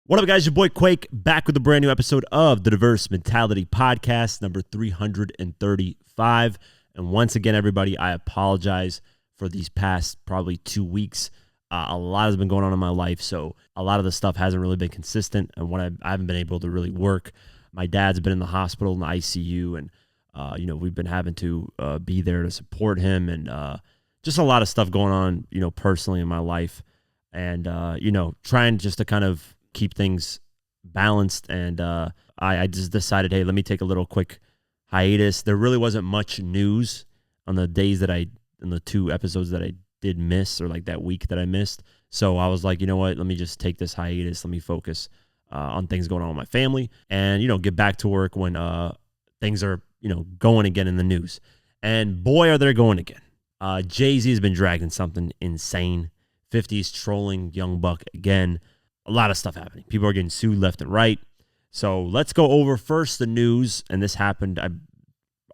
What up, guys? Your boy Quake back with a brand new episode of the Diverse Mentality Podcast, number 335. And once again, everybody, I apologize for these past probably 2 weeks. A lot has been going on in my life, so a lot of the stuff hasn't really been consistent, and what I haven't been able to really work. My dad's been in the hospital in the ICU, and we've been having to be there to support him, and just a lot of stuff going on, personally in my life, and trying just to kind of keep things balanced. And I just decided, hey, let me take a little quick hiatus. There really wasn't much news on the days that in the 2 episodes that I did miss, or like that week that I missed. So I was like, you know what, let me just take this hiatus. Let me focus on things going on with my family, and get back to work when things are going again in the news. And boy, are they going again. Jay-Z has been dragging something insane. 50's trolling Young Buck again. A lot of stuff happening. People are getting sued left and right. So let's go over first the news. And this happened a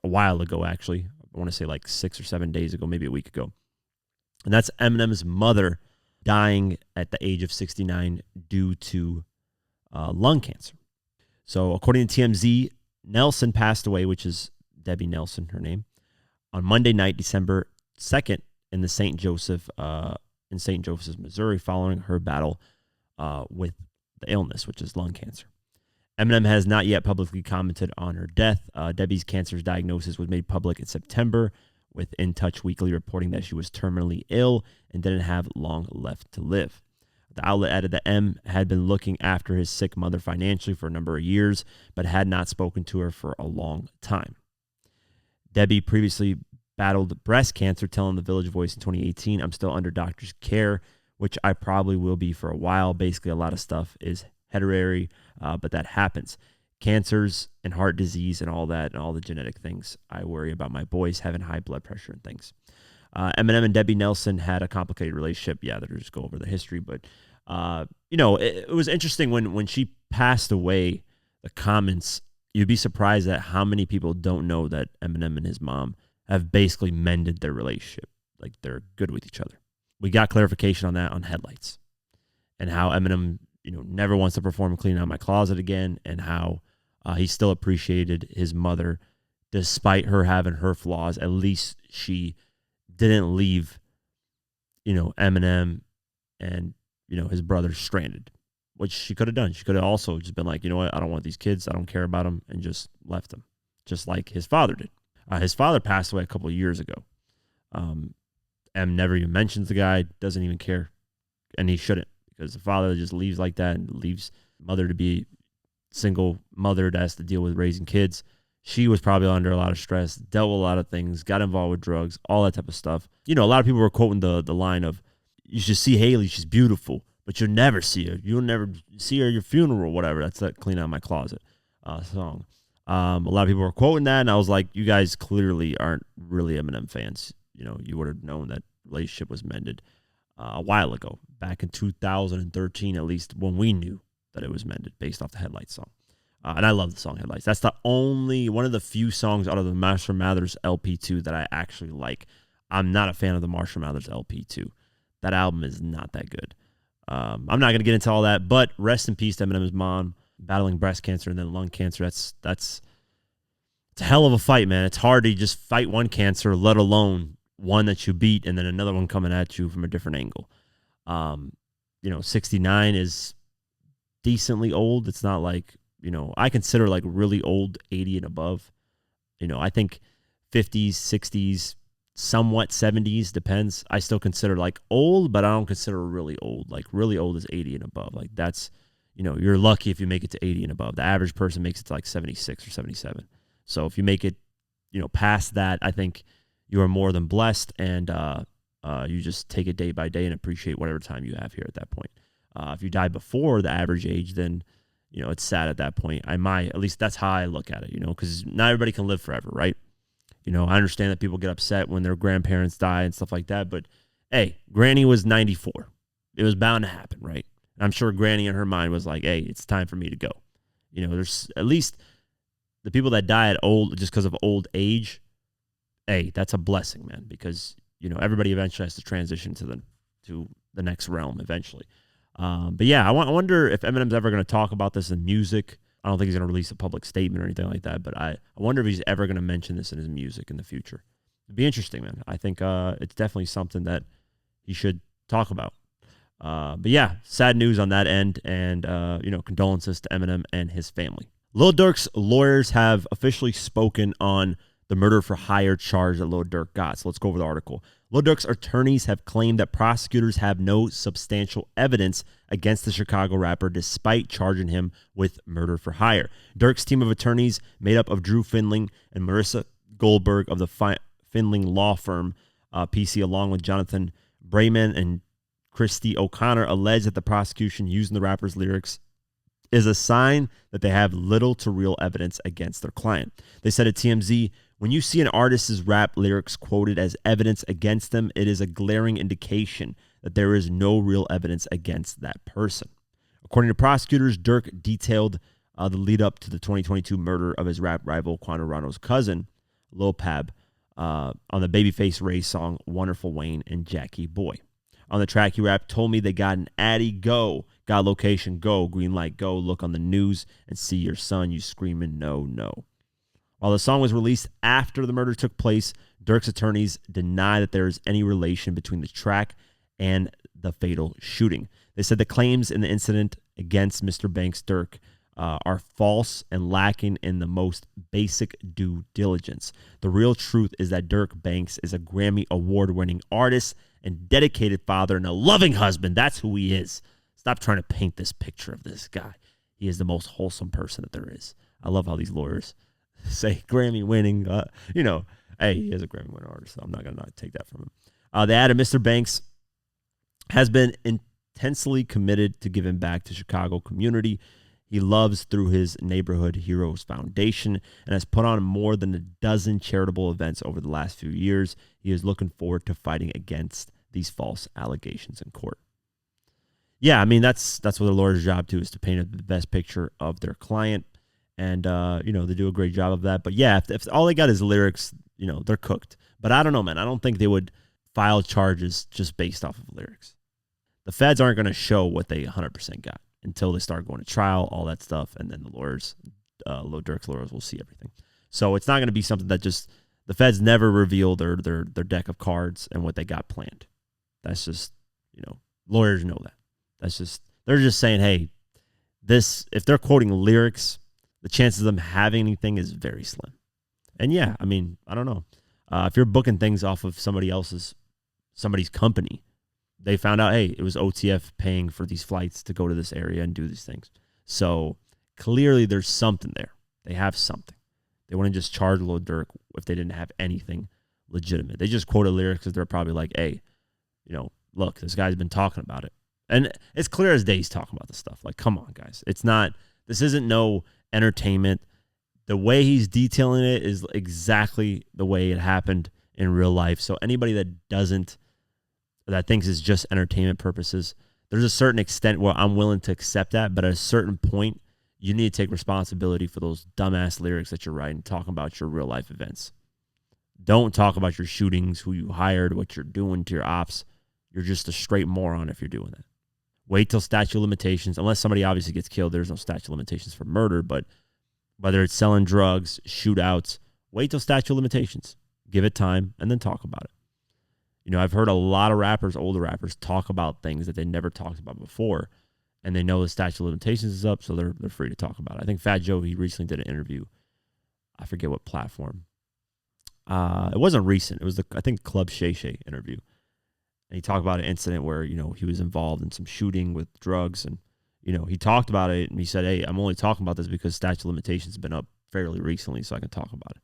while ago, actually. I want to say like 6 or 7 days ago, maybe a week ago. And that's Eminem's mother dying at the age of 69 due to lung cancer. So according to TMZ, Nelson passed away, which is Debbie Nelson, her name, on Monday night, December 2nd, in St. Joseph's, Missouri, following her battle with the illness, which is lung cancer. Eminem has not yet publicly commented on her death. Debbie's cancer's diagnosis was made public in September, with In Touch Weekly reporting that she was terminally ill and didn't have long left to live. The outlet added that M had been looking after his sick mother financially for a number of years, but had not spoken to her for a long time. Debbie previously battled breast cancer, telling the Village Voice in 2018, "I'm still under doctor's care, which I probably will be for a while. Basically, a lot of stuff is hereditary, but that happens. Cancers and heart disease and all that, and all the genetic things. I worry about my boys having high blood pressure and things." Eminem and Debbie Nelson had a complicated relationship. Yeah, they'll just go over the history, but it was interesting when she passed away. The comments, you'd be surprised at how many people don't know that Eminem and his mom have basically mended their relationship. Like, they're good with each other. We got clarification on that on Headlights, and how Eminem, never wants to perform Clean Out My Closet again, and how he still appreciated his mother despite her having her flaws. At least she didn't leave, Eminem and, his brother stranded, which she could have done. She could have also just been like, you know what, I don't want these kids. I don't care about them, and just left them, just like his father did. His father passed away a couple of years ago. M never even mentions the guy, doesn't even care, and he shouldn't, because the father just leaves like that and leaves mother to be single mother that has to deal with raising kids. She was probably under a lot of stress, dealt with a lot of things, got involved with drugs, all that type of stuff. A lot of people were quoting the line of, "You should see Haley, she's beautiful, but you'll never see her. You'll never see her at your funeral," whatever. That's that Clean Out My Closet song. A lot of people were quoting that, and I was like, you guys clearly aren't really Eminem fans. You would have known that relationship was mended a while ago, back in 2013, at least, when we knew that it was mended based off the Headlights song. And I love the song Headlights. That's one of the few songs out of the Marshall Mathers LP2 that I actually like. I'm not a fan of the Marshall Mathers LP2. That album is not that good. I'm not going to get into all that, but rest in peace to Eminem's mom, battling breast cancer and then lung cancer. It's a hell of a fight, man. It's hard to just fight one cancer, let alone one that you beat and then another one coming at you from a different angle. 69 is decently old. It's not like, I consider like really old 80 and above. I think 50s, 60s, somewhat 70s, depends. I still consider like old, but I don't consider really old. Like really old is 80 and above. Like that's, you're lucky if you make it to 80 and above. The average person makes it to like 76 or 77. So if you make it, past that, I think you are more than blessed, and you just take it day by day and appreciate whatever time you have here at that point. If you die before the average age, then, it's sad at that point. At least that's how I look at it, because not everybody can live forever, right? I understand that people get upset when their grandparents die and stuff like that, but hey, Granny was 94. It was bound to happen, right? And I'm sure Granny in her mind was like, hey, it's time for me to go. There's at least the people that die at old just because of old age. Hey, that's a blessing, man, because everybody eventually has to transition to the next realm eventually. But yeah, I wonder if Eminem's ever going to talk about this in music. I don't think he's going to release a public statement or anything like that, but I wonder if he's ever going to mention this in his music in the future. It'd be interesting, man. I think it's definitely something that he should talk about. But yeah, sad news on that end, and condolences to Eminem and his family. Lil Durk's lawyers have officially spoken on the murder for hire charge that Lil Durk got. So let's go over the article. Lil Durk's attorneys have claimed that prosecutors have no substantial evidence against the Chicago rapper despite charging him with murder for hire. Durk's team of attorneys, made up of Drew Findling and Marissa Goldberg of the Findling law firm, PC, along with Jonathan Brayman and Christy O'Connor, allege that the prosecution using the rapper's lyrics is a sign that they have little to real evidence against their client. They said at TMZ, when you see an artist's rap lyrics quoted as evidence against them, it is a glaring indication that there is no real evidence against that person. According to prosecutors, Durk detailed the lead up to the 2022 murder of his rap rival Quantarano's cousin, Lil Pab, on the Babyface Ray song Wonderful Wayne and Jackie Boy. On the track, he rapped, "Told me they got an Addy, go. Got location, go. Green light, go. Look on the news and see your son. You screaming, no, no." While the song was released after the murder took place, Durk's attorneys deny that there is any relation between the track and the fatal shooting. They said the claims in the incident against Mr. Banks Durk are false and lacking in the most basic due diligence. The real truth is that Durk Banks is a Grammy award-winning artist and dedicated father and a loving husband. That's who he is. Stop trying to paint this picture of this guy. He is the most wholesome person that there is. I love how these lawyers say Grammy winning. Hey, he is a Grammy winning artist, so I'm not going to not take that from him. They added Mr. Banks has been intensely committed to giving back to Chicago community. He loves through his Neighborhood Heroes Foundation and has put on more than a dozen charitable events over the last few years. He is looking forward to fighting against these false allegations in court. Yeah, I mean, that's what the lawyer's job too, is to paint the best picture of their client. And, they do a great job of that. But yeah, if all they got is lyrics, they're cooked. But I don't know, man. I don't think they would file charges just based off of lyrics. The feds aren't going to show what they 100% got until they start going to trial, all that stuff. And then the lawyers, Lil Durk's lawyers, will see everything. So it's not going to be something that just, the feds never reveal their deck of cards and what they got planned. That's just, lawyers know that. They're just saying, hey, if they're quoting lyrics, the chances of them having anything is very slim. And yeah, I mean, I don't know. If you're booking things off of somebody's company, they found out, hey, it was OTF paying for these flights to go to this area and do these things. So clearly there's something there. They have something. They wouldn't just charge Lil Durk if they didn't have anything legitimate. They just quoted lyrics because they're probably like, hey, look, this guy's been talking about it. And it's clear as day he's talking about this stuff. Like, come on, guys. This isn't no entertainment. The way he's detailing it is exactly the way it happened in real life. So anybody that thinks it's just entertainment purposes, there's a certain extent where I'm willing to accept that, but at a certain point, you need to take responsibility for those dumbass lyrics that you're writing, talking about your real life events. Don't talk about your shootings, who you hired, what you're doing to your ops. You're just a straight moron if you're doing that. Wait till statute of limitations. Unless somebody obviously gets killed, there's no statute of limitations for murder, but whether it's selling drugs, shootouts, wait till statute of limitations. Give it time and then talk about it. I've heard a lot of rappers, older rappers, talk about things that they never talked about before, and they know the statute of limitations is up, so they're free to talk about it. I think Fat Joe, he recently did an interview. I forget what platform. It wasn't recent. It was I think Club Shay Shay interview. And he talked about an incident where, he was involved in some shooting with drugs, and, he talked about it, and he said, hey, I'm only talking about this because statute of limitations has been up fairly recently, so I can talk about it.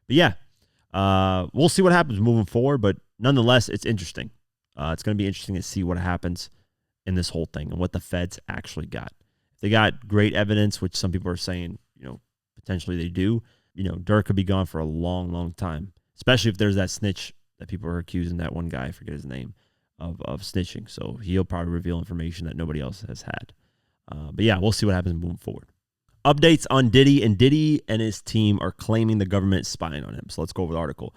But yeah, we'll see what happens moving forward, but nonetheless, it's interesting. It's going to be interesting to see what happens in this whole thing and what the feds actually got. If they got great evidence, which some people are saying, potentially they do, Durk could be gone for a long, long time, especially if there's that snitch that people are accusing, that one guy, I forget his name, of snitching. So he'll probably reveal information that nobody else has had. But yeah, we'll see what happens moving forward. Updates on Diddy, and Diddy and his team are claiming the government is spying on him. So let's go over the article.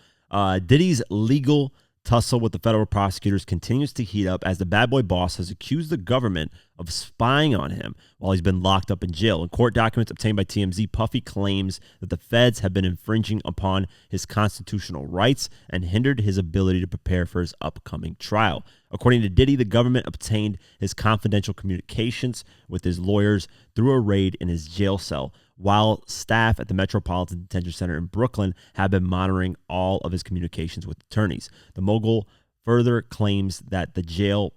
Diddy's legal Tussle with the federal prosecutors continues to heat up as the bad boy boss has accused the government of spying on him while he's been locked up in jail. In court documents obtained by TMZ, Puffy claims that the feds have been infringing upon his constitutional rights and hindered his ability to prepare for his upcoming trial. According to Diddy, the government obtained his confidential communications with his lawyers through a raid in his jail cell, while staff at the Metropolitan Detention Center in Brooklyn have been monitoring all of his communications with attorneys. The mogul further claims that the jail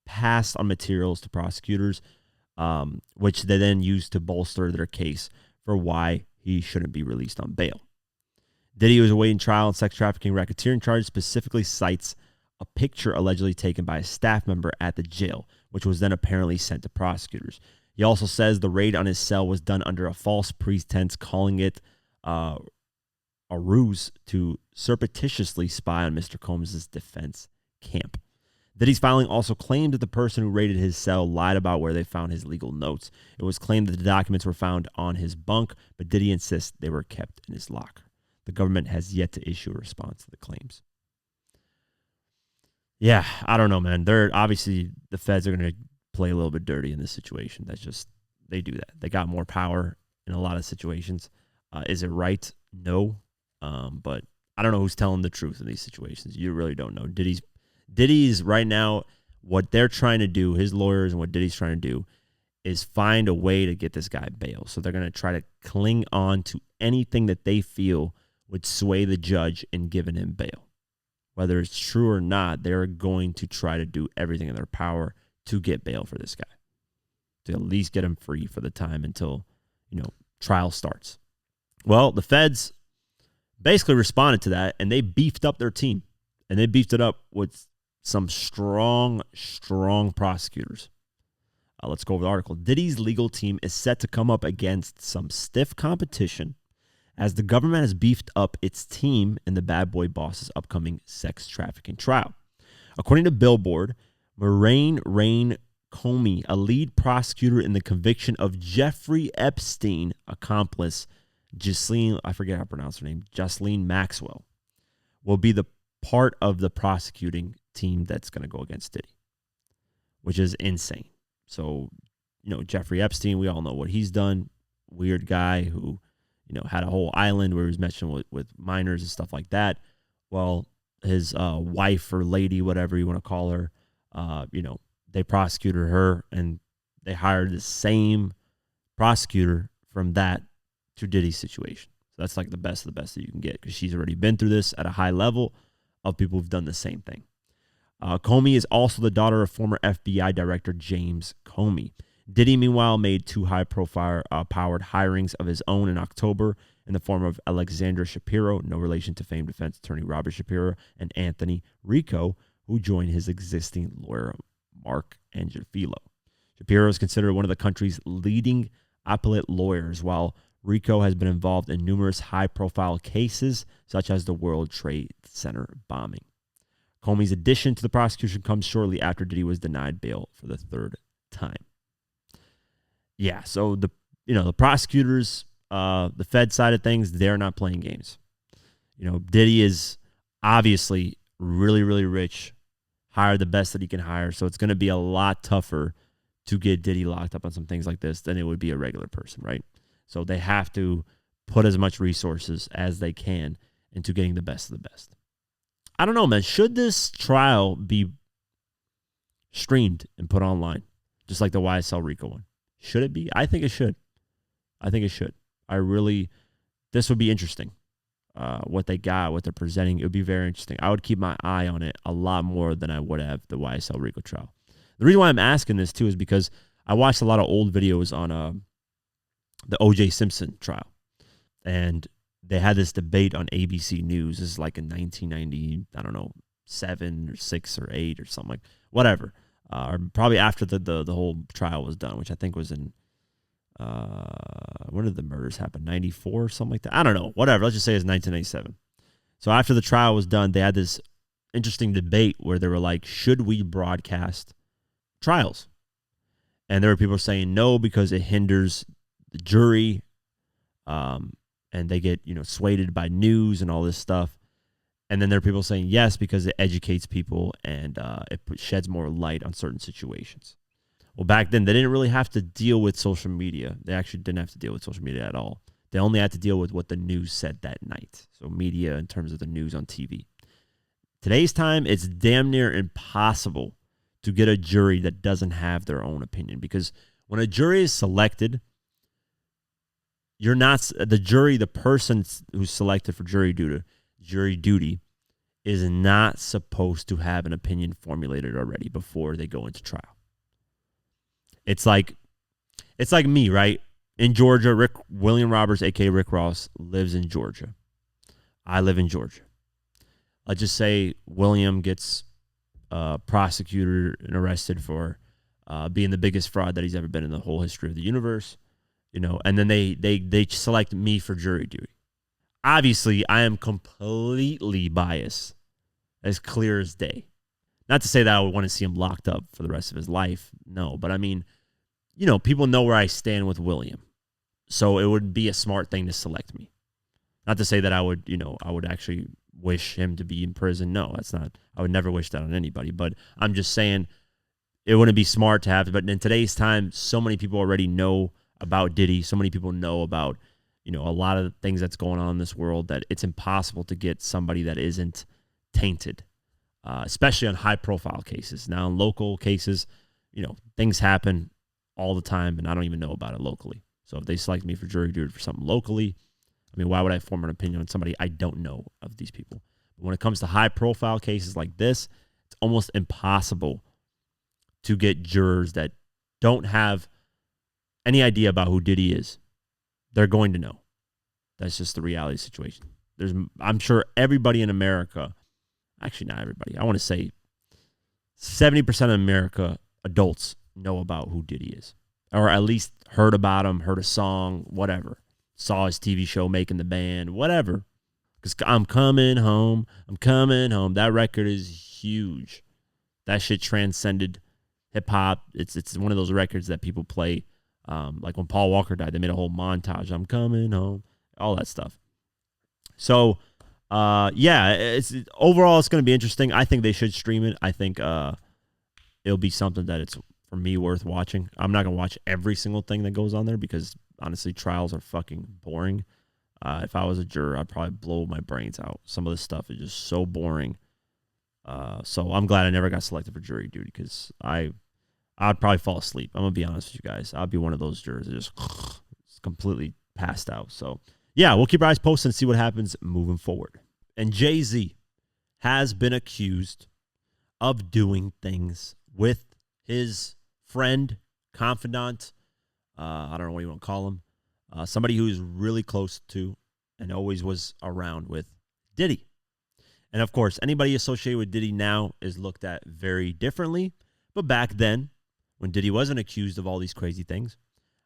passed on materials to prosecutors, which they then used to bolster their case for why he shouldn't be released on bail. Diddy, was awaiting trial on sex trafficking racketeering charges, specifically cites a picture allegedly taken by a staff member at the jail, which was then apparently sent to prosecutors. He also says the raid on his cell was done under a false pretense, calling it a ruse to surreptitiously spy on Mr. Combs' defense camp. Diddy's filing also claimed that the person who raided his cell lied about where they found his legal notes. It was claimed that the documents were found on his bunk, but Diddy insists they were kept in his locker. The government has yet to issue a response to the claims. Yeah, I don't know, man. They're obviously, the feds are going to play a little bit dirty in this situation. That's just, they do that. They got more power in a lot of situations. Is it right? No. But I don't know who's telling the truth in these situations. You really don't know. Diddy's right now, what they're trying to do, his lawyers and what Diddy's trying to do is find a way to get this guy bail. So they're going to try to cling on to anything that they feel would sway the judge in giving him bail. Whether it's true or not, they're going to try to do everything in their power to get bail for this guy, to at least get him free for the time until, trial starts. Well, the feds basically responded to that, and they beefed up their team, and they beefed it up with some strong prosecutors. Let's go over the article. Diddy's legal team is set to come up against some stiff competition as the government has beefed up its team in the bad boy boss's upcoming sex trafficking trial. According to Billboard, Rain Comey, a lead prosecutor in the conviction of Jeffrey Epstein accomplice Ghislaine, I forget how to pronounce her name, Ghislaine Maxwell, will be the part of the prosecuting team that's going to go against Diddy, which is insane. So, Jeffrey Epstein, we all know what he's done. Weird guy who, had a whole island where he was mentioned with minors and stuff like that. Well, his wife or lady, whatever you want to call her, they prosecuted her, and they hired the same prosecutor from that to Diddy's situation. So that's like the best of the best that you can get, because she's already been through this at a high level of people who've done the same thing. Comey is also the daughter of former FBI Director James Comey. Diddy, meanwhile, made two high-profile powered hirings of his own in October in the form of Alexandra Shapiro, no relation to famed defense attorney Robert Shapiro, and Anthony Rico, who joined his existing lawyer, Mark Angifilo. Shapiro is considered one of the country's leading appellate lawyers, while Rico has been involved in numerous high-profile cases, such as the World Trade Center bombing. Comey's addition to the prosecution comes shortly after Diddy was denied bail for the third time. Yeah, so the prosecutors, the Fed side of things, they're not playing games. Diddy is obviously really, really rich, hired the best that he can hire, so it's going to be a lot tougher to get Diddy locked up on some things like this than it would be a regular person, right? So they have to put as much resources as they can into getting the best of the best. I don't know, man. Should this trial be streamed and put online, just like the YSL Rico one? Should it be? I think it should. This would be interesting. What they got, what they're presenting, it would be very interesting. I would keep my eye on it a lot more than I would have the YSL Rico trial. The reason why I'm asking this, too, is because I watched a lot of old videos on the O.J. Simpson trial. And they had this debate on ABC News. This is like in 1990, I don't know, 7 or 6 or 8 or something like whatever. Or probably after the whole trial was done, which I think was in, when did the murders happen? 94 or something like that? I don't know. Whatever. Let's just say it's 1997. So after the trial was done, they had this interesting debate where they were like, should we broadcast trials? And there were people saying no because it hinders the jury, and they get swayed by news and all this stuff. And then there are people saying yes because it educates people and it sheds more light on certain situations. Well, back then, they didn't really have to deal with social media. They actually didn't have to deal with social media at all. They only had to deal with what the news said that night. So media in terms of the news on TV. Today's time, it's damn near impossible to get a jury that doesn't have their own opinion. Because when a jury is selected, you're not the jury, the person who's selected for jury duty is not supposed to have an opinion formulated already before they go into trial. It's like me, right? In Georgia, William Roberts, a.k.a. Rick Ross, lives in Georgia. I live in Georgia. Let's just say William gets prosecuted and arrested for being the biggest fraud that he's ever been in the whole history of the universe, and then they select me for jury duty. Obviously, I am completely biased, as clear as day. Not to say that I would want to see him locked up for the rest of his life. No, but I mean, people know where I stand with William. So it would be a smart thing to select me. Not to say that I would actually wish him to be in prison. No, that's not. I would never wish that on anybody. But I'm just saying it wouldn't be smart to have. But in today's time, so many people already know about Diddy. So many people know about, a lot of the things that's going on in this world that it's impossible to get somebody that isn't tainted, especially on high-profile cases. Now, in local cases, things happen all the time, and I don't even know about it locally. So if they select me for jury duty for something locally, I mean, why would I form an opinion on somebody I don't know of these people? But when it comes to high-profile cases like this, it's almost impossible to get jurors that don't have any idea about who Diddy is. They're going to know. That's just the reality of the situation. I'm sure everybody in America, actually not everybody, I want to say 70% of America adults know about who Diddy is, or at least heard about him, heard a song, whatever, saw his TV show Making the Band, whatever. Because I'm coming home. That record is huge. That shit transcended hip hop. It's one of those records that people play. Like when Paul Walker died, they made a whole montage. I'm coming home, all that stuff. So, overall it's going to be interesting. I think they should stream it. I think it'll be something that it's, for me, worth watching. I'm not going to watch every single thing that goes on there because, honestly, trials are fucking boring. If I was a juror, I'd probably blow my brains out. Some of this stuff is just so boring. So I'm glad I never got selected for jury duty because I'd probably fall asleep. I'm going to be honest with you guys. I'd be one of those jurors that just completely passed out. So, yeah, we'll keep our eyes posted and see what happens moving forward. And Jay-Z has been accused of doing things with his friend, confidant, I don't know what you want to call him, somebody who's really close to and always was around with Diddy. And, of course, anybody associated with Diddy now is looked at very differently. But back then, when Diddy wasn't accused of all these crazy things,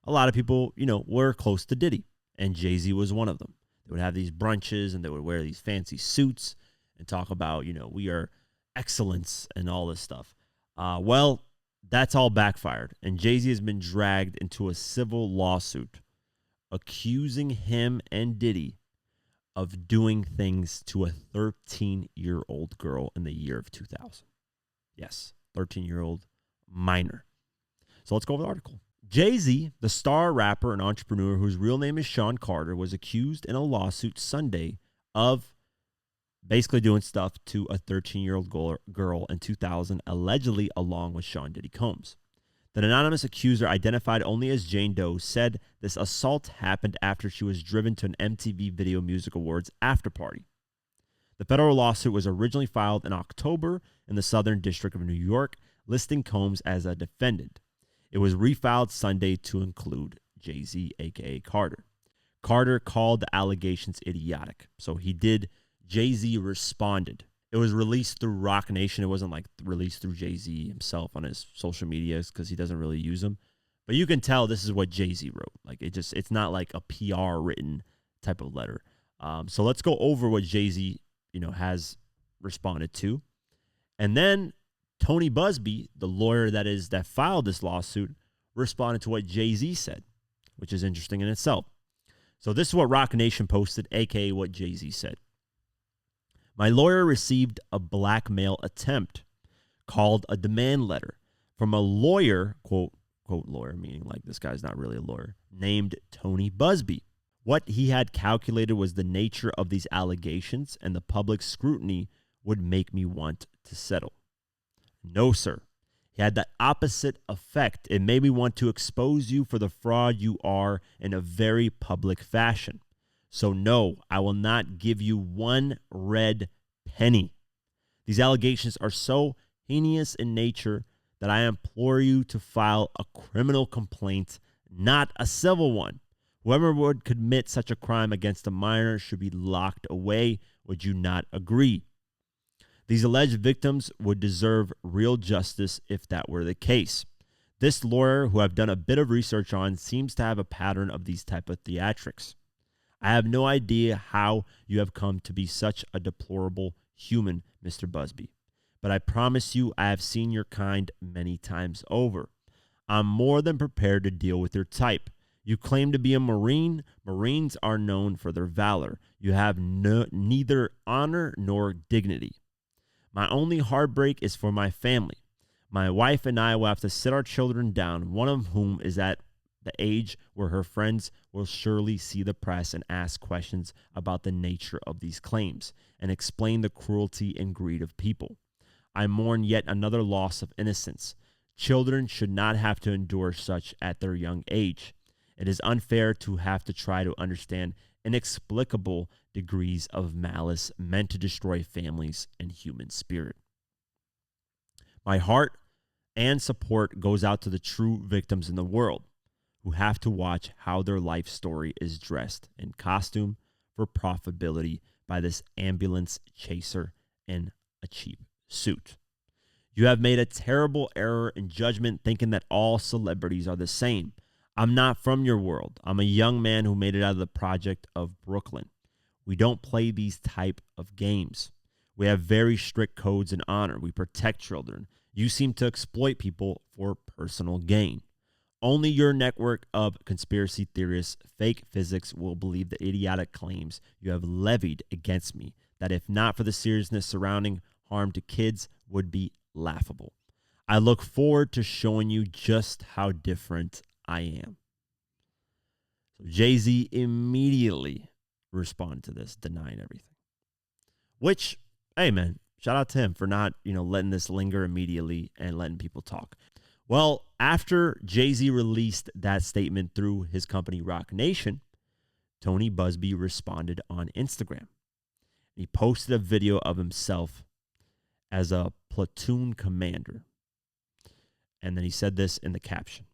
a lot of people, were close to Diddy. And Jay-Z was one of them. They would have these brunches and they would wear these fancy suits and talk about, we are excellence and all this stuff. Well, that's all backfired. And Jay-Z has been dragged into a civil lawsuit accusing him and Diddy of doing things to a 13-year-old girl in the year of 2000. Yes, 13-year-old minor. So let's go over the article. Jay-Z, the star rapper and entrepreneur whose real name is Sean Carter, was accused in a lawsuit Sunday of basically doing stuff to a 13-year-old girl in 2000, allegedly along with Sean Diddy Combs. The anonymous accuser, identified only as Jane Doe, said this assault happened after she was driven to an MTV Video Music Awards after-party. The federal lawsuit was originally filed in October in the Southern District of New York, listing Combs as a defendant. It was refiled Sunday to include Jay-Z, a.k.a. Carter. Carter called the allegations idiotic. So he did. Jay-Z responded. It was released through Rock Nation. It wasn't released through Jay-Z himself on his social medias because he doesn't really use them. But you can tell this is what Jay-Z wrote. It's not like a PR written type of letter. So let's go over what Jay-Z, has responded to. And then Tony Busby, the lawyer that filed this lawsuit, responded to what Jay-Z said, which is interesting in itself. So this is what Rock Nation posted, a.k.a. what Jay-Z said. My lawyer received a blackmail attempt called a demand letter from a lawyer, quote lawyer, meaning like this guy's not really a lawyer, named Tony Busby. What he had calculated was the nature of these allegations and the public scrutiny would make me want to settle. No, sir. He had the opposite effect. It made me want to expose you for the fraud you are in a very public fashion. So no, I will not give you one red penny. These allegations are so heinous in nature that I implore you to file a criminal complaint, not a civil one. Whoever would commit such a crime against a minor should be locked away. Would you not agree? These alleged victims would deserve real justice if that were the case. This lawyer, who I've done a bit of research on, seems to have a pattern of these type of theatrics. I have no idea how you have come to be such a deplorable human, Mr. Busby. But I promise you I have seen your kind many times over. I'm more than prepared to deal with your type. You claim to be a Marine. Marines are known for their valor. You have neither honor nor dignity. My only heartbreak is for my family. My wife and I will have to sit our children down, one of whom is at the age where her friends will surely see the press and ask questions about the nature of these claims and explain the cruelty and greed of people. I mourn yet another loss of innocence. Children should not have to endure such at their young age. It is unfair to have to try to understand inexplicable degrees of malice meant to destroy families and human spirit. My heart and support goes out to the true victims in the world who have to watch how their life story is dressed in costume for profitability by this ambulance chaser in a cheap suit. You have made a terrible error in judgment thinking that all celebrities are the same. I'm not from your world. I'm a young man who made it out of the project of Brooklyn. We don't play these type of games. We have very strict codes and honor. We protect children. You seem to exploit people for personal gain. Only your network of conspiracy theorists, fake physics, will believe the idiotic claims you have levied against me that, if not for the seriousness surrounding harm to kids, would be laughable. I look forward to showing you just how different I am. So Jay-Z immediately responded to this, denying everything. Which, hey man, shout out to him for not, letting this linger immediately and letting people talk. Well, after Jay-Z released that statement through his company Roc Nation, Tony Busby responded on Instagram. He posted a video of himself as a platoon commander. And then he said this in the caption.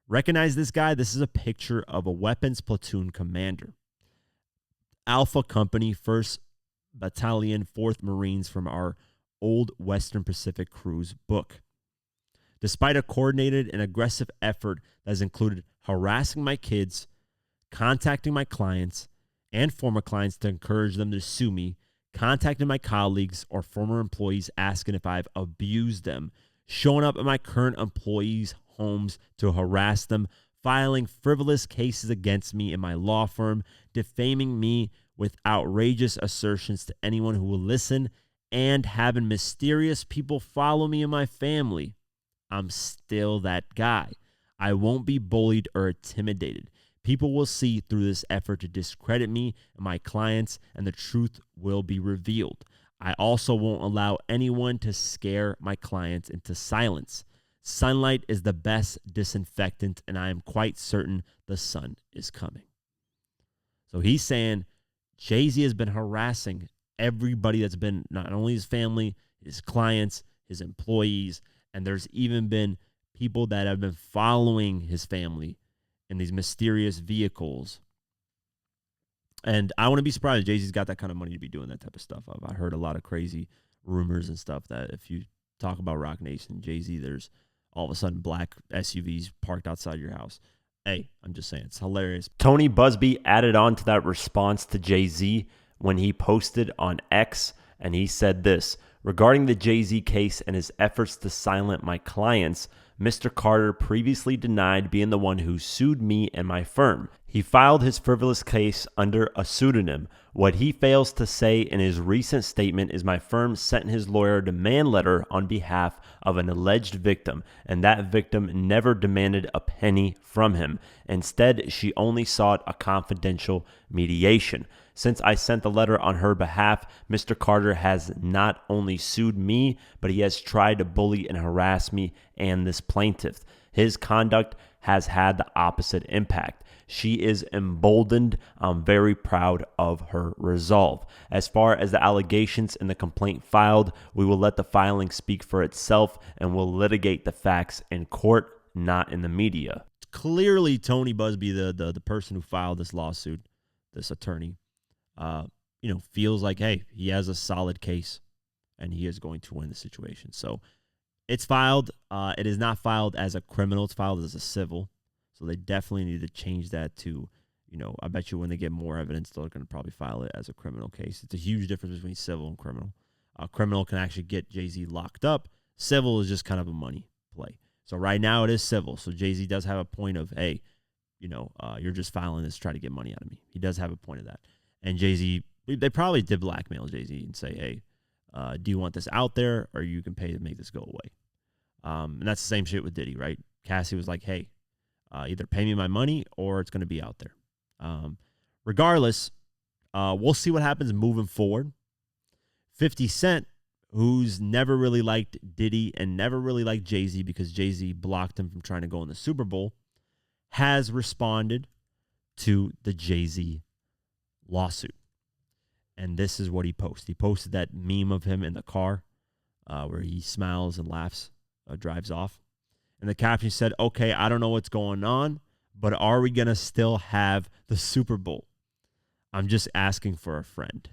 Recognize this guy? This is a picture of a weapons platoon commander. Alpha Company, 1st Battalion, 4th Marines from our old Western Pacific Cruise book. Despite a coordinated and aggressive effort that has included harassing my kids, contacting my clients and former clients to encourage them to sue me, contacting my colleagues or former employees asking if I've abused them, showing up at my current employees' homes to harass them, filing frivolous cases against me in my law firm, defaming me with outrageous assertions to anyone who will listen, and having mysterious people follow me and my family. I'm still that guy. I won't be bullied or intimidated. People will see through this effort to discredit me and my clients, and the truth will be revealed. I also won't allow anyone to scare my clients into silence. Sunlight is the best disinfectant, and I am quite certain the sun is coming. So he's saying Jay-Z has been harassing everybody that's been, not only his family, his clients, his employees, and there's even been people that have been following his family in these mysterious vehicles. And I wouldn't be surprised if Jay-Z's got that kind of money to be doing that type of stuff. I heard a lot of crazy rumors and stuff that if you talk about Roc Nation, Jay-Z, there's all of a sudden black SUVs parked outside your house. Hey, I'm just saying, it's hilarious. Tony Busby added on to that response to Jay-Z when he posted on X, and he said this: regarding the Jay-Z case and his efforts to silence my clients, Mr. Carter previously denied being the one who sued me and my firm. He filed his frivolous case under a pseudonym. What he fails to say in his recent statement is my firm sent his lawyer a demand letter on behalf of an alleged victim, and that victim never demanded a penny from him. Instead, she only sought a confidential mediation. Since I sent the letter on her behalf, Mr. Carter has not only sued me, but he has tried to bully and harass me and this plaintiff. His conduct has had the opposite impact. She is emboldened. I'm very proud of her resolve. As far as the allegations in the complaint filed, we will let the filing speak for itself and will litigate the facts in court, not in the media. Clearly, Tony Busby, the person who filed this lawsuit, this attorney, feels like, hey, he has a solid case and he is going to win the situation. So it's filed. It is not filed as a criminal. It's filed as a civil. So they definitely need to change that to, I bet you when they get more evidence, they're going to probably file it as a criminal case. It's a huge difference between civil and criminal. Criminal can actually get Jay-Z locked up. Civil is just kind of a money play. So right now it is civil. So Jay-Z does have a point of, hey, you're just filing this to try to get money out of me. He does have a point of that. And Jay-Z, they probably did blackmail Jay-Z and say, hey, do you want this out there or you can pay to make this go away? And that's the same shit with Diddy, right? Cassie was like, hey, either pay me my money or it's going to be out there. Regardless, we'll see what happens moving forward. 50 Cent, who's never really liked Diddy and never really liked Jay-Z because Jay-Z blocked him from trying to go in the Super Bowl, has responded to the Jay-Z lawsuit. And this is what he posted. He posted that meme of him in the car where he smiles and laughs, drives off. And the caption said, okay, I don't know what's going on, but are we going to still have the Super Bowl? I'm just asking for a friend.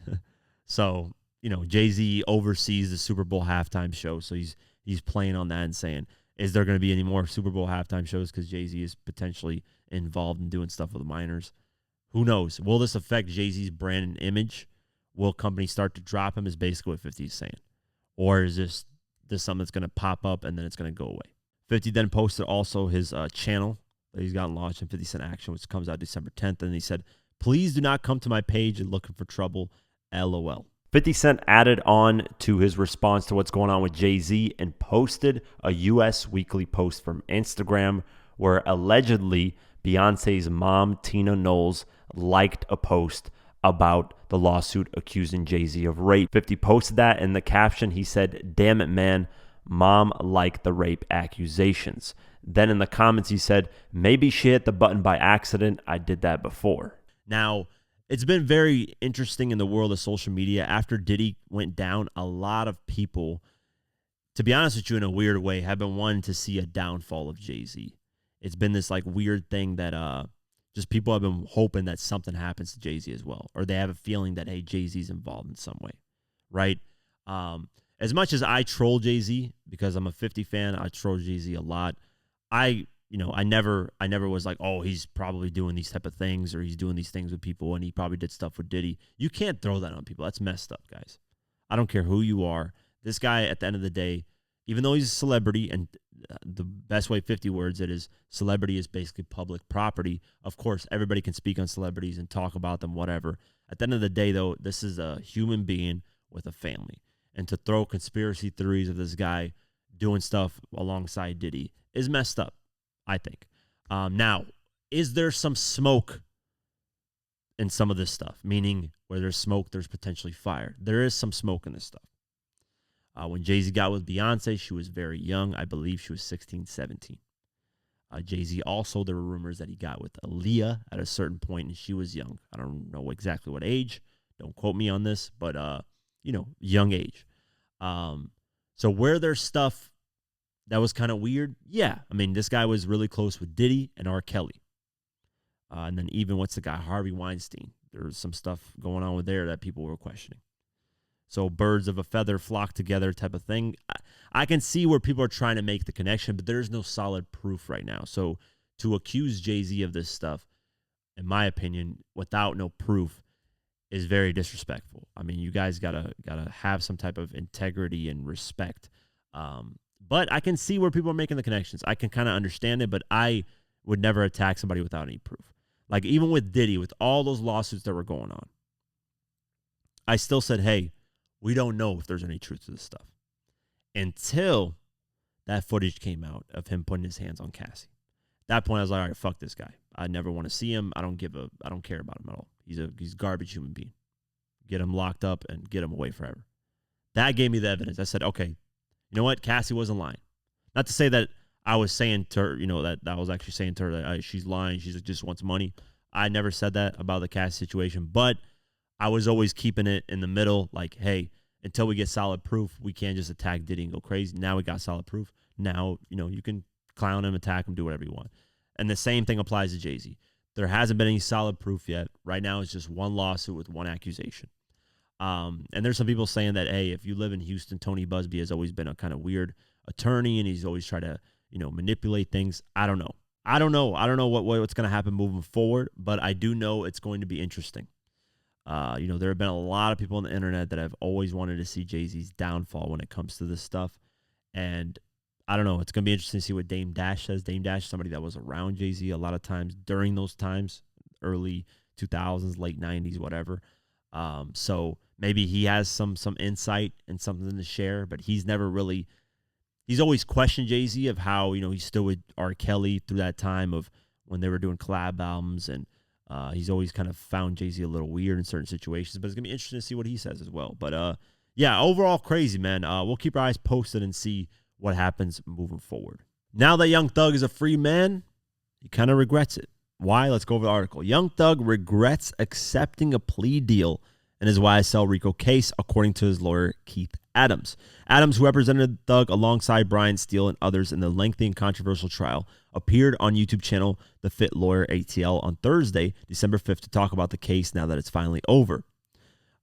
So, Jay-Z oversees the Super Bowl halftime show. So he's playing on that and saying, is there going to be any more Super Bowl halftime shows? Because Jay-Z is potentially involved in doing stuff with minors. Who knows? Will this affect Jay-Z's brand and image? Will companies start to drop him is basically what 50 is saying. Or is this something that's going to pop up and then it's going to go away? 50 then posted also his channel that he's gotten launched in 50 Cent Action, which comes out December 10th. And he said, please do not come to my page and looking for trouble, LOL. 50 Cent added on to his response to what's going on with Jay-Z and posted a U.S. Weekly post from Instagram where allegedly Beyonce's mom, Tina Knowles, liked a post about the lawsuit accusing Jay-Z of rape. 50 posted that. In the caption, he said, damn it, man. Mom liked the rape accusations. Then in the comments, he said, maybe she hit the button by accident. I did that before. Now, it's been very interesting in the world of social media. After Diddy went down, a lot of people, to be honest with you in a weird way, have been wanting to see a downfall of Jay-Z. It's been this weird thing that just people have been hoping that something happens to Jay-Z as well. Or they have a feeling that, hey, Jay-Z's involved in some way, right? As much as I troll Jay-Z, because I'm a 50 fan, I troll Jay-Z a lot. I never was like, oh, he's probably doing these type of things or he's doing these things with people and he probably did stuff with Diddy. You can't throw that on people. That's messed up, guys. I don't care who you are. This guy, at the end of the day, even though he's a celebrity, and the best way 50 words it is, celebrity is basically public property. Of course, everybody can speak on celebrities and talk about them, whatever. At the end of the day, though, this is a human being with a family. And to throw conspiracy theories of this guy doing stuff alongside Diddy is messed up, I think. Now, is there some smoke in some of this stuff? Meaning, where there's smoke, there's potentially fire. There is some smoke in this stuff. When Jay-Z got with Beyonce, she was very young. I believe she was 16, 17. Jay-Z also, there were rumors that he got with Aaliyah at a certain point, and she was young. I don't know exactly what age. Don't quote me on this, but, young age. So where there's stuff that was kind of weird, yeah. I mean, this guy was really close with Diddy and R. Kelly. And then even what's the guy, Harvey Weinstein. There was some stuff going on with there that people were questioning. So birds of a feather flock together type of thing. I can see where people are trying to make the connection, but there's no solid proof right now. So to accuse Jay-Z of this stuff, in my opinion, without no proof, is very disrespectful. I mean, you guys gotta have some type of integrity and respect. But I can see where people are making the connections. I can kind of understand it, but I would never attack somebody without any proof. Like even with Diddy, with all those lawsuits that were going on, I still said, hey, we don't know if there's any truth to this stuff. Until that footage came out of him putting his hands on Cassie. At that point, I was like, all right, fuck this guy. I never want to see him. I don't care about him at all. He's a garbage human being. Get him locked up and get him away forever. That gave me the evidence. I said, okay, you know what? Cassie wasn't lying. Not to say that I was saying to her, that I was actually saying to her that she's lying. She just wants money. I never said that about the Cassie situation, but I was always keeping it in the middle. Like, hey, until we get solid proof, we can't just attack Diddy and go crazy. Now we got solid proof. Now, you can clown him, attack him, do whatever you want. And the same thing applies to Jay-Z. There hasn't been any solid proof yet. Right now, it's just one lawsuit with one accusation. And there's some people saying that, hey, if you live in Houston, Tony Busby has always been a kind of weird attorney, and he's always tried to, manipulate things. I don't know. I don't know what's going to happen moving forward, but I do know it's going to be interesting. There have been a lot of people on the internet that have always wanted to see Jay-Z's downfall when it comes to this stuff. And I don't know. It's going to be interesting to see what Dame Dash says. Dame Dash, somebody that was around Jay-Z a lot of times during those times, early 2000s, late 90s, whatever. So maybe he has some insight and something to share, but he's always questioned Jay-Z of how, he's still with R. Kelly through that time of when they were doing collab albums, and he's always kind of found Jay-Z a little weird in certain situations, but it's going to be interesting to see what he says as well. But yeah, overall crazy, man. We'll keep our eyes posted and see what happens moving forward. Now that Young Thug is a free man, he kind of regrets it. Why? Let's go over the article. Young Thug regrets accepting a plea deal in his YSL RICO case, according to his lawyer, Keith Adams. Adams, who represented Thug alongside Brian Steele and others in the lengthy and controversial trial, appeared on YouTube channel The Fit Lawyer ATL on Thursday, December 5th, to talk about the case now that it's finally over.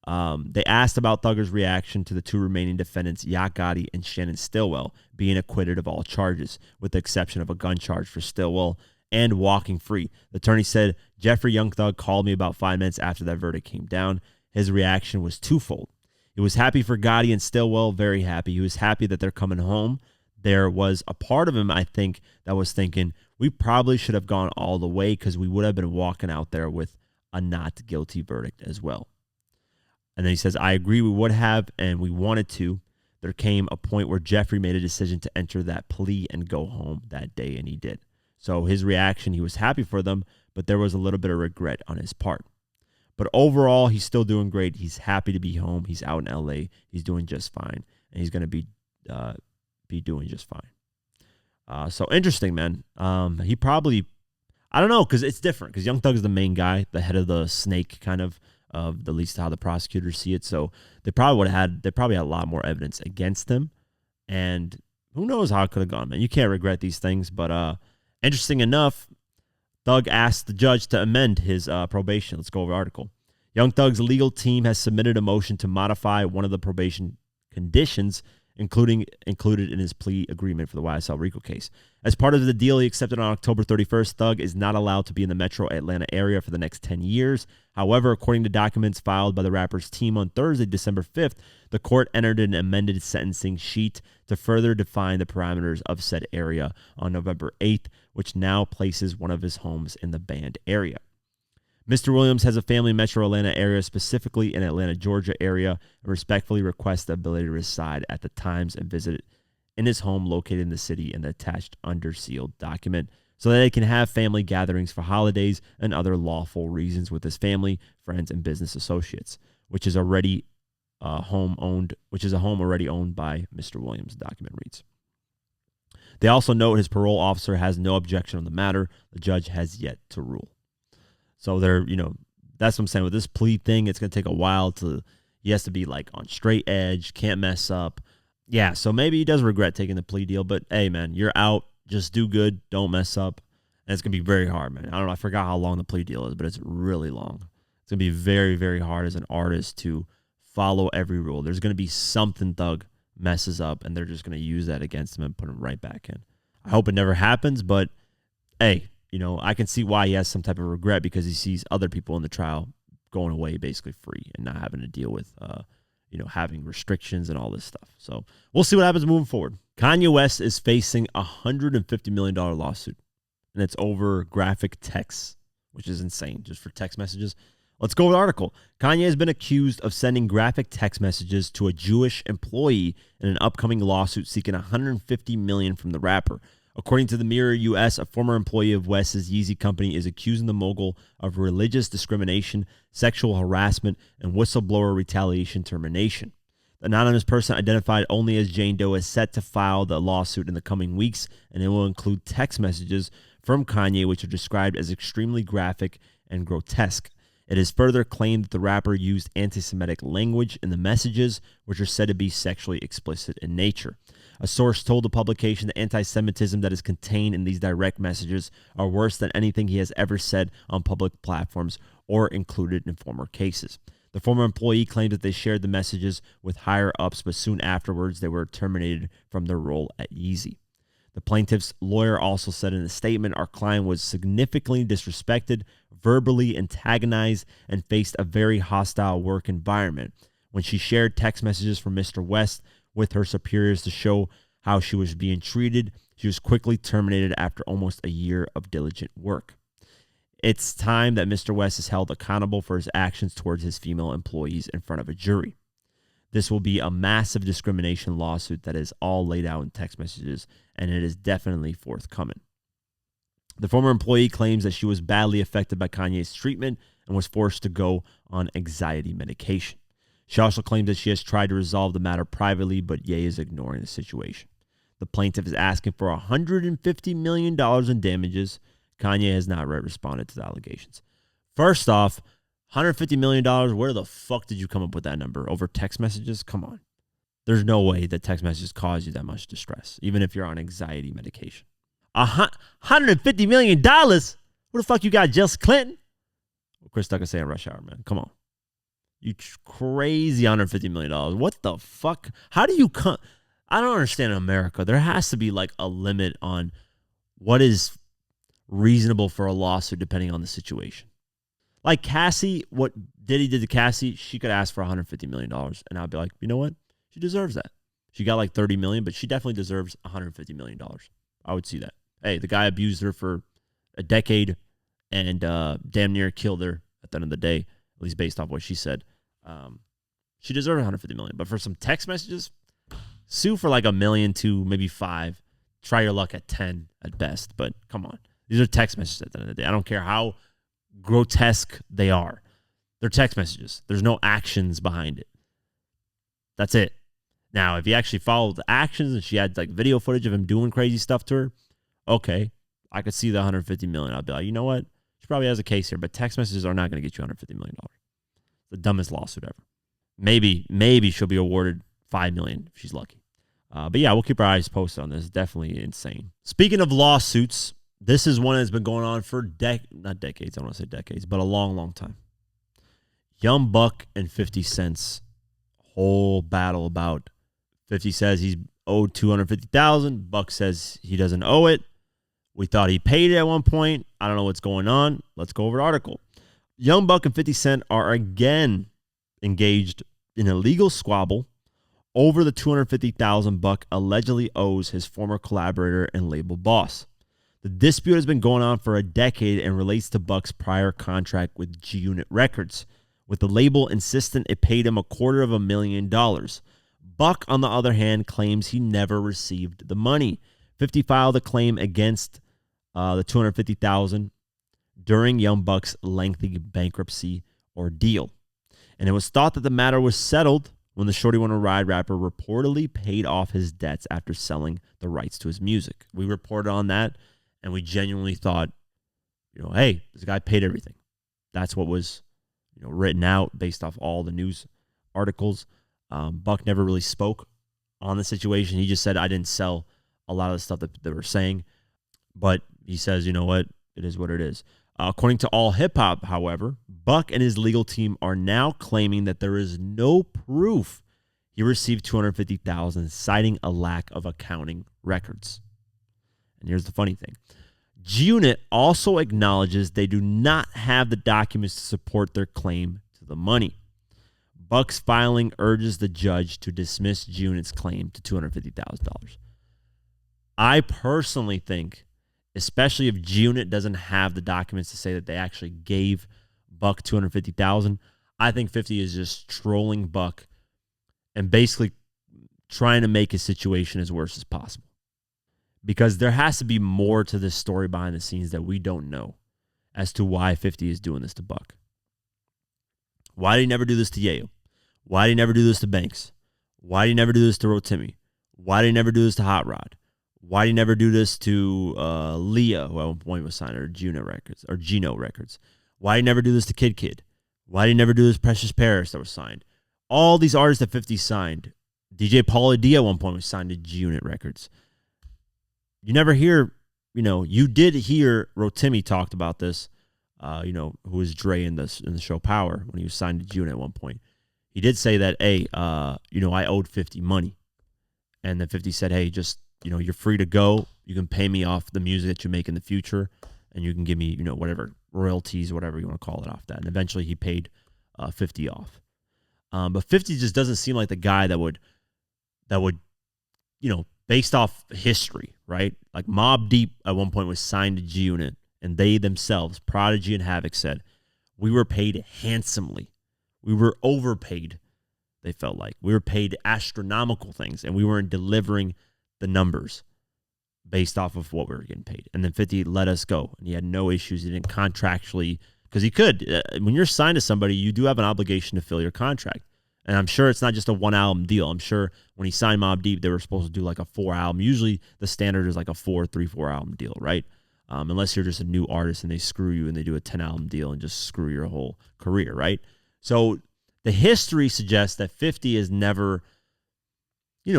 They asked about Thugger's reaction to the two remaining defendants, Yacht Gotti and Shannon Stillwell, being acquitted of all charges, with the exception of a gun charge for Stillwell and walking free. The attorney said, Jeffrey Young Thug called me about 5 minutes after that verdict came down. His reaction was twofold. He was happy for Gotti and Stillwell, very happy. He was happy that they're coming home. There was a part of him, I think, that was thinking, we probably should have gone all the way because we would have been walking out there with a not guilty verdict as well. And then he says, I agree we would have, and we wanted to. There came a point where Jeffrey made a decision to enter that plea and go home that day, and he did. So his reaction, he was happy for them, but there was a little bit of regret on his part. But overall, he's still doing great. He's happy to be home. He's out in L.A. He's doing just fine, and he's going to be doing just fine. So interesting, man. He probably, I don't know, because it's different. Because Young Thug is the main guy, the head of the snake, kind of at least how the prosecutors see it. So they probably had a lot more evidence against him, and who knows how it could have gone, man. You can't regret these things, but interesting enough, Thug asked the judge to amend his probation. Let's go over the article. Young Thug's legal team has submitted a motion to modify one of the probation conditions included in his plea agreement for the YSL RICO case. As part of the deal he accepted on October 31st, Thug is not allowed to be in the metro Atlanta area for the next 10 years. However, according to documents filed by the rapper's team on Thursday, December 5th, the court entered an amended sentencing sheet to further define the parameters of said area on November 8th, which now places one of his homes in the banned area. Mr. Williams has a family in Metro Atlanta area, specifically in Atlanta, Georgia area, and respectfully requests the ability to reside at the times and visit in his home located in the city in the attached under sealed document so that they can have family gatherings for holidays and other lawful reasons with his family, friends, and business associates, which is a home already owned by Mr. Williams, the document reads. They also note his parole officer has no objection on the matter. The judge has yet to rule. So that's what I'm saying with this plea thing. It's going to take a while he has to be like on straight edge, can't mess up. Yeah, so maybe he does regret taking the plea deal, but hey, man, you're out. Just do good. Don't mess up. And it's going to be very hard, man. I don't know. I forgot how long the plea deal is, but it's really long. It's going to be very, very hard as an artist to follow every rule. There's going to be something Thug messes up, and they're just going to use that against him and put him right back in. I hope it never happens, but hey, I can see why he has some type of regret because he sees other people in the trial going away basically free and not having to deal with, having restrictions and all this stuff. So we'll see what happens moving forward. Kanye West is facing a $150 million lawsuit, and it's over graphic text, which is insane, just for text messages. Let's go with the article. Kanye has been accused of sending graphic text messages to a Jewish employee in an upcoming lawsuit seeking $150 million from the rapper. According to the Mirror US, a former employee of West's Yeezy company is accusing the mogul of religious discrimination, sexual harassment, and whistleblower retaliation termination. The anonymous person, identified only as Jane Doe, is set to file the lawsuit in the coming weeks, and it will include text messages from Kanye, which are described as extremely graphic and grotesque. It is further claimed that the rapper used anti-Semitic language in the messages, which are said to be sexually explicit in nature. A source told the publication that anti-Semitism that is contained in these direct messages are worse than anything he has ever said on public platforms or included in former cases. The former employee claimed that they shared the messages with higher-ups, but soon afterwards they were terminated from their role at Yeezy. The plaintiff's lawyer also said in a statement, "Our client was significantly disrespected, verbally antagonized, and faced a very hostile work environment. When she shared text messages from Mr. West with her superiors to show how she was being treated, she was quickly terminated after almost a year of diligent work. It's time that Mr. West is held accountable for his actions towards his female employees in front of a jury. This will be a massive discrimination lawsuit that is all laid out in text messages, and it is definitely forthcoming." The former employee claims that she was badly affected by Kanye's treatment and was forced to go on anxiety medication. She also claims that she has tried to resolve the matter privately, but Ye is ignoring the situation. The plaintiff is asking for $150 million in damages. Kanye has not responded to the allegations. First off, $150 million, where the fuck did you come up with that number? Over text messages? Come on. There's no way that text messages cause you that much distress, even if you're on anxiety medication. $150 million? What the fuck you got, Jill Clinton? Chris Tucker saying Rush Hour, man. Come on. You crazy $150 million. What the fuck? How do you come? I don't understand in America. There has to be like a limit on what is reasonable for a lawsuit depending on the situation. Like Cassie, what Diddy did to Cassie, she could ask for $150 million. And I'd be like, you know what? She deserves that. She got like $30 million, but she definitely deserves $150 million. I would see that. Hey, the guy abused her for a decade and damn near killed her at the end of the day, at least based off what she said. She deserves $150 million. But for some text messages, sue for like $1 million to maybe $5 million. Try your luck at 10 at best. But come on. These are text messages at the end of the day. I don't care how grotesque they are. They're text messages. There's no actions behind it. That's it. Now, if you actually follow the actions and she had like video footage of him doing crazy stuff to her, okay, I could see the $150 million. I'd be like, you know what? She probably has a case here, but text messages are not going to get you $150 million. The dumbest lawsuit ever. Maybe she'll be awarded $5 million if she's lucky. But yeah, we'll keep our eyes posted on this. Definitely insane. Speaking of lawsuits, this is one that's been going on for not decades. I don't want to say decades, but a long, long time. Young Buck and 50 Cent's whole battle about 50 says he's owed $250,000. Buck says he doesn't owe it. We thought he paid it at one point. I don't know what's going on. Let's go over the article. Young Buck and 50 Cent are again engaged in a legal squabble over the $250,000 Buck allegedly owes his former collaborator and label boss. The dispute has been going on for a decade and relates to Buck's prior contract with G-Unit Records, with the label insisting it paid him $250,000. Buck, on the other hand, claims he never received the money. 50 filed a claim against the $250,000 during Young Buck's lengthy bankruptcy ordeal. And it was thought that the matter was settled when the Shorty Wanna Ride rapper reportedly paid off his debts after selling the rights to his music. We reported on that, and we genuinely thought, hey, this guy paid everything. That's what was, written out based off all the news articles. Buck never really spoke on the situation. He just said, I didn't sell a lot of the stuff that they were saying. But he says, you know what? It is what it is. According to All Hip Hop, however, Buck and his legal team are now claiming that there is no proof he received $250,000, citing a lack of accounting records. And here's the funny thing. G-Unit also acknowledges they do not have the documents to support their claim to the money. Buck's filing urges the judge to dismiss G-Unit's claim to $250,000. I personally think, especially if G-Unit doesn't have the documents to say that they actually gave Buck $250,000, I think 50 is just trolling Buck and basically trying to make his situation as worse as possible. Because there has to be more to this story behind the scenes that we don't know as to why 50 is doing this to Buck. Why did he never do this to Yayo? Why did he never do this to Banks? Why did he never do this to Rotimi? Why did he never do this to Hot Rod? Why did he never do this to Leah, who at one point was signed, or Gino Records? Why did he never do this to Kid Kid? Why did he never do this to Precious Paris that was signed? All these artists that 50 signed. DJ Pauly D at one point was signed to G-Unit Records. You never hear, you did hear Rotimi talked about this, who was Dre in the show Power when he was signed to G-Unit at one point. He did say that, hey, I owed 50 money. And then 50 said, hey, just, you're free to go. You can pay me off the music that you make in the future. And you can give me, whatever royalties, whatever you want to call it, off that. And eventually he paid 50 off. But 50 just doesn't seem like the guy that would, based off history, right? Like Mobb Deep at one point was signed to G-Unit, and they themselves, Prodigy and Havoc, said, we were paid handsomely. We were overpaid, they felt like. We were paid astronomical things, and we weren't delivering the numbers based off of what we were getting paid. And then 50 let us go, and he had no issues. He didn't contractually, because he could. When you're signed to somebody, you do have an obligation to fill your contract. And I'm sure it's not just a one-album deal. I'm sure when he signed Mobb Deep, they were supposed to do like a 4-album. Usually the standard is like a 3-4-album deal, right? Unless you're just a new artist and they screw you and they do a 10-album deal and just screw your whole career, right? So the history suggests that 50 has never,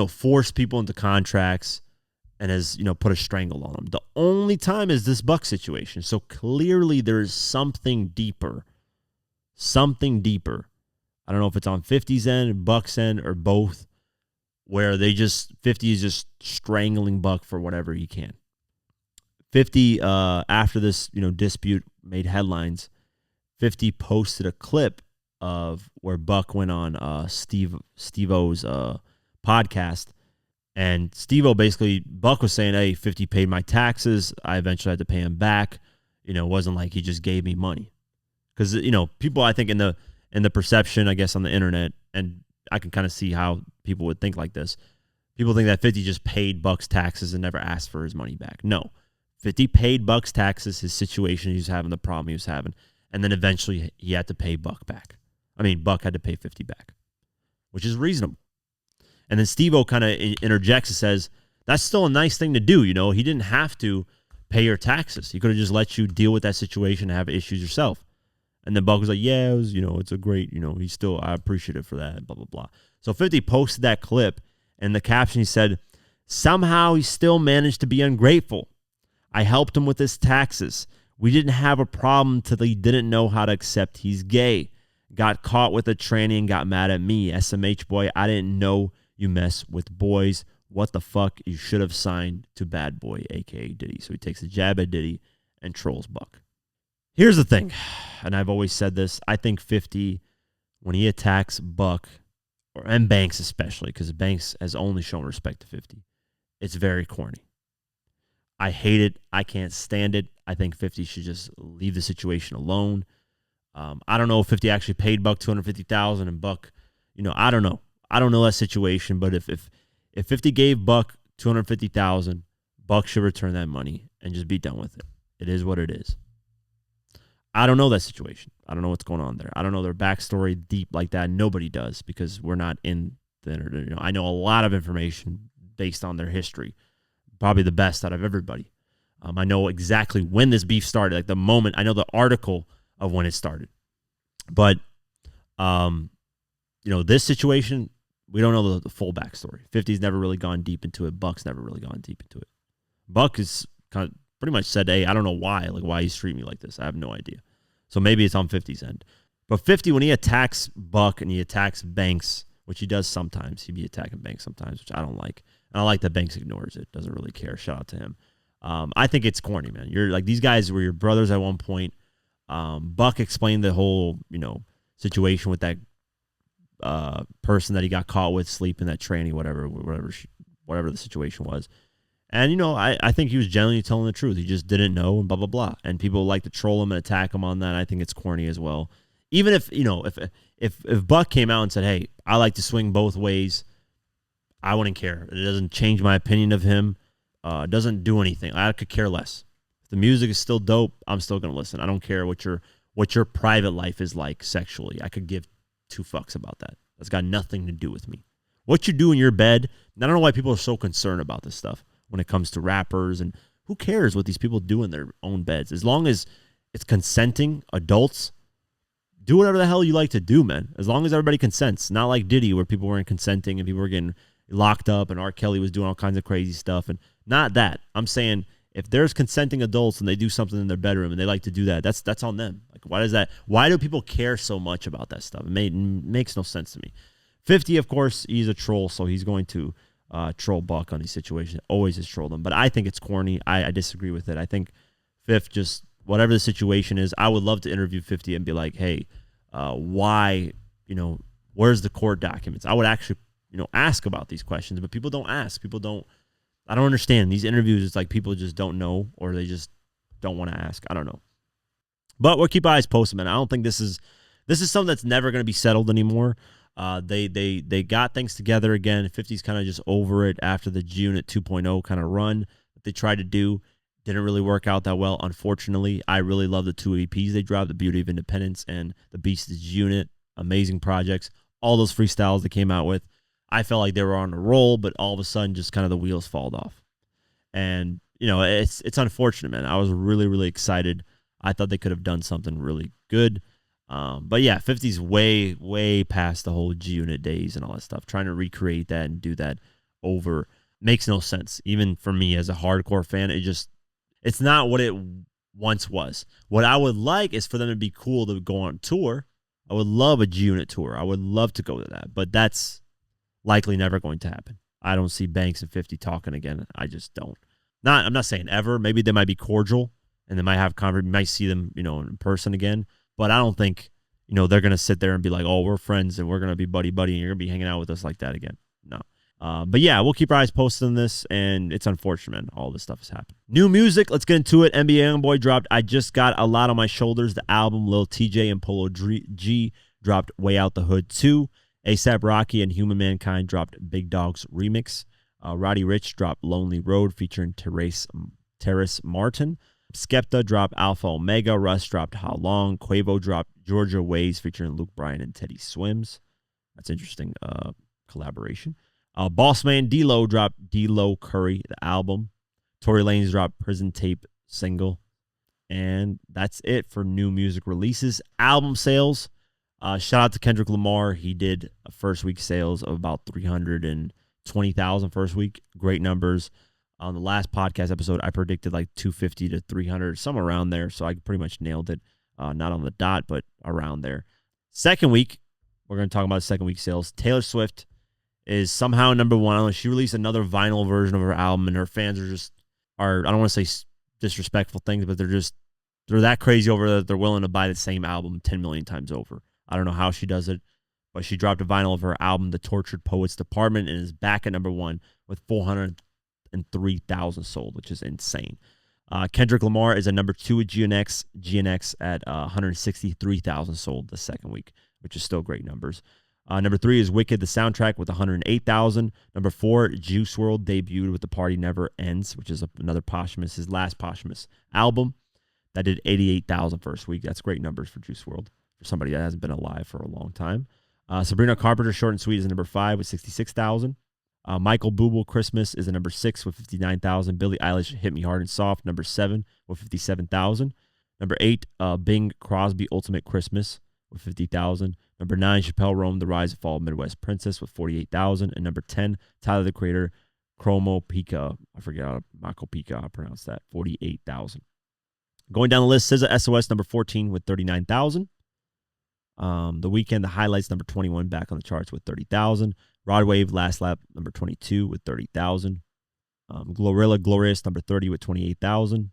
forced people into contracts and has, put a strangle on them. The only time is this Buck situation. So clearly there is something deeper. I don't know if it's on 50's end, Buck's end, or both, where 50 is just strangling Buck for whatever he can. 50, after this, dispute made headlines, 50 posted a clip of where Buck went on Steve-O's podcast. And Steve-O basically, Buck was saying, hey, 50 paid my taxes. I eventually had to pay him back. It wasn't like he just gave me money. Because, people, I think, in the perception, I guess, on the internet, and I can kind of see how people would think like this. People think that 50 just paid Buck's taxes and never asked for his money back. No. 50 paid Buck's taxes, his situation he was having, the problem he was having, and then eventually he had to pay Buck back. Buck had to pay 50 back, which is reasonable. And then Steve-O kind of interjects and says, that's still a nice thing to do, He didn't have to pay your taxes. He could have just let you deal with that situation and have issues yourself. And then Buck was like, yeah, it was, it's a great, I appreciate it for that, blah, blah, blah. So 50 posted that clip, and the caption, he said, somehow he still managed to be ungrateful. I helped him with his taxes. We didn't have a problem till he didn't know how to accept he's gay. Got caught with a tranny and got mad at me. SMH boy, I didn't know you mess with boys. What the fuck? You should have signed to Bad Boy, a.k.a. Diddy. So he takes a jab at Diddy and trolls Buck. Here's the thing, and I've always said this. I think 50, when he attacks Buck, and Banks especially, because Banks has only shown respect to 50, it's very corny. I hate it. I can't stand it. I think 50 should just leave the situation alone. I don't know if 50 actually paid Buck $250,000 and Buck, I don't know. I don't know that situation, but if 50 gave Buck $250,000, Buck should return that money and just be done with it. It is what it is. I don't know that situation. I don't know what's going on there. I don't know their backstory deep like that. Nobody does, because we're not in the internet. I know a lot of information based on their history, probably the best out of everybody. I know exactly when this beef started, like the moment. I know the article of when it started. But, this situation, we don't know the full backstory. 50's never really gone deep into it. Buck's never really gone deep into it. Buck is kind of pretty much said, hey, I don't know why he's treating me like this. I have no idea. So maybe it's on 50's end. But 50, when he attacks Buck and he attacks Banks, which he does sometimes, he'd be attacking Banks sometimes, which I don't like. And I like that Banks ignores it, doesn't really care. Shout out to him. I think it's corny, man. You're like, these guys were your brothers at one point. Buck explained the whole, situation with that person that he got caught with sleeping, that tranny, whatever the situation was. And, I think he was genuinely telling the truth. He just didn't know and blah, blah, blah. And people like to troll him and attack him on that. I think it's corny as well. Even if, if Buck came out and said, hey, I like to swing both ways, I wouldn't care. It doesn't change my opinion of him. It doesn't do anything. I could care less. If the music is still dope, I'm still going to listen. I don't care what your private life is like sexually. I could give two fucks about that. That's got nothing to do with me. What you do in your bed, I don't know why people are so concerned about this stuff when it comes to rappers, and who cares what these people do in their own beds? As long as it's consenting adults, do whatever the hell you like to do, man. As long as everybody consents. Not like Diddy, where people weren't consenting and people were getting locked up and R. Kelly was doing all kinds of crazy stuff. And not that. I'm saying if there's consenting adults and they do something in their bedroom and they like to do that, that's on them. Like, why do people care so much about that stuff? It makes no sense to me. 50, of course, he's a troll, so he's going to troll Buck on these situations. Always has trolled him. But I think it's corny. I disagree with it. I think Fifth, just whatever the situation is, I would love to interview 50 and be like, hey, why, where's the court documents? I would actually, ask about these questions, but people don't ask. I don't understand. These interviews, it's like people just don't know, or they just don't want to ask. I don't know. But we'll keep eyes posted, man. I don't think this is something that's never going to be settled anymore. They got things together again. 50's kind of just over it after the G-Unit 2.0 kind of run that they tried to do. Didn't really work out that well, unfortunately. I really love the two EPs they dropped, The Beauty of Independence and The Beast is Unit. Amazing projects. All those freestyles they came out with. I felt like they were on a roll, but all of a sudden just kind of the wheels fall off. And, it's unfortunate, man. I was really, really excited. I thought they could have done something really good. But yeah, 50's way, way past the whole G-Unit days and all that stuff. Trying to recreate that and do that over makes no sense. Even for me as a hardcore fan, it's not what it once was. What I would like is for them to be cool to go on tour. I would love a G-Unit tour. I would love to go to that, but that's likely never going to happen. I don't see Banks and 50 talking again. I just don't. I'm not saying ever. Maybe they might be cordial and they might have you might see them, in person again. But I don't think, they're going to sit there and be like, oh, we're friends and we're going to be buddy-buddy and you're going to be hanging out with us like that again. No. But yeah, we'll keep our eyes posted on this, and it's unfortunate, man. All this stuff has happened. New music, let's get into it. NBA Youngboy dropped I Just Got a Lot on My Shoulders. The album Lil TJ and Polo G dropped Way Out the Hood 2. A$AP Rocky and Human Mankind dropped Big Dog's Remix. Roddy Ricch dropped Lonely Road featuring Terrace Martin. Skepta dropped Alpha Omega. Russ dropped How Long. Quavo dropped Georgia Ways featuring Luke Bryan and Teddy Swims. That's interesting collaboration. Bossman D-Lo dropped D-Lo Curry, the album. Tory Lanez dropped Prison Tape single. And that's it for new music releases. Album sales. Shout out to Kendrick Lamar. He did a first week sales of about 320,000 first week. Great numbers. On the last podcast episode, I predicted like 250 to 300, somewhere around there. So I pretty much nailed it. Not on the dot, but around there. Second week, we're going to talk about second week sales. Taylor Swift is somehow number one. I don't know, she released another vinyl version of her album, and her fans I don't want to say disrespectful things, but they're that crazy over that they're willing to buy the same album 10 million times over. I don't know how she does it, but she dropped a vinyl of her album, The Tortured Poets Department, and is back at number one with 403,000 sold, which is insane. Kendrick Lamar is at number two with GNX at 163,000 sold the second week, which is still great numbers. Number three is Wicked, the soundtrack, with 108,000. Number four, Juice WRLD debuted with The Party Never Ends, which is his last posthumous album. That did 88,000 first week. That's great numbers for Juice WRLD, for somebody that hasn't been alive for a long time. Sabrina Carpenter, Short and Sweet, is number five with 66,000. Michael Bublé, Christmas, is at number 6 with 59,000. Billie Eilish, Hit Me Hard and Soft, number 7 with 57,000. Number 8, Bing Crosby, Ultimate Christmas, with 50,000. Number 9, Chappelle Roan, The Rise and Fall of Midwest Princess, with 48,000. And number 10, Tyler, the Creator, Chromo Pika. I forget how Michael Pika, I pronounce that, 48,000. Going down the list, SZA, SOS, number 14 with 39,000. The Weeknd, The Highlights, number 21, back on the charts with 30,000. Rod Wave, Last Lap, number 22 with 30,000. Glorilla Glorious, number 30 with 28,000.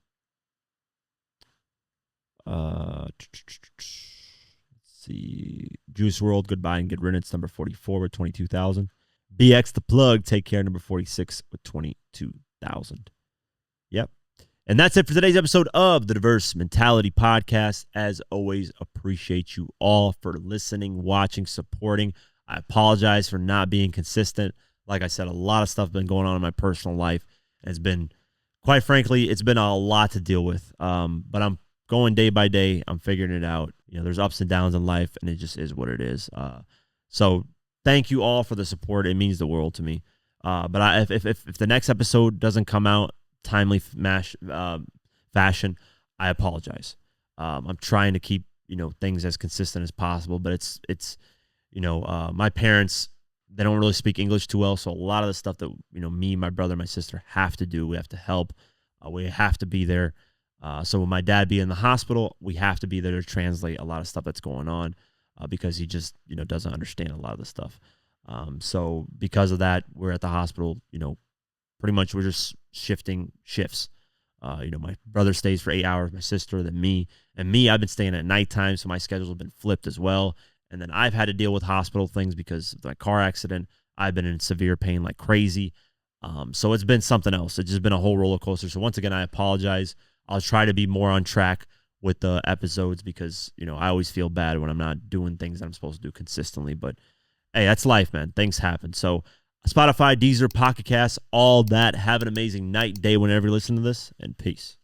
Let's see. Juice WRLD, Goodbye and Good Riddance, number 44 with 22,000. BX The Plug, Take Care, number 46 with 22,000. 100,000. Yep. And that's it for today's episode of the Diverse Mentality Podcast. As always, appreciate you all for listening, watching, supporting. I apologize for not being consistent. Like I said, a lot of stuff been going on in my personal life. It's been, quite frankly, it's been a lot to deal with. But I'm going day by day. I'm figuring it out. There's ups and downs in life, and it just is what it is. So thank you all for the support. It means the world to me. But if the next episode doesn't come out timely fashion, I apologize. I'm trying to keep things as consistent as possible, but it's my parents, they don't really speak English too well, so a lot of the stuff that me, my brother, my sister have to do, we have to help, we have to be there. So when my dad be in the hospital, we have to be there to translate a lot of stuff that's going on, because he just doesn't understand a lot of the stuff. So because of that, we're at the hospital. Pretty much we're just shifting shifts. My brother stays for 8 hours, my sister, then me. And me, I've been staying at nighttime, so my schedules have been flipped as well. And then I've had to deal with hospital things because of my car accident. I've been in severe pain like crazy. So it's been something else. It's just been a whole roller coaster. So once again, I apologize. I'll try to be more on track with the episodes because, I always feel bad when I'm not doing things that I'm supposed to do consistently. But hey, that's life, man. Things happen. So Spotify, Deezer, Pocket Cast, all that. Have an amazing night, day, whenever you listen to this, and peace.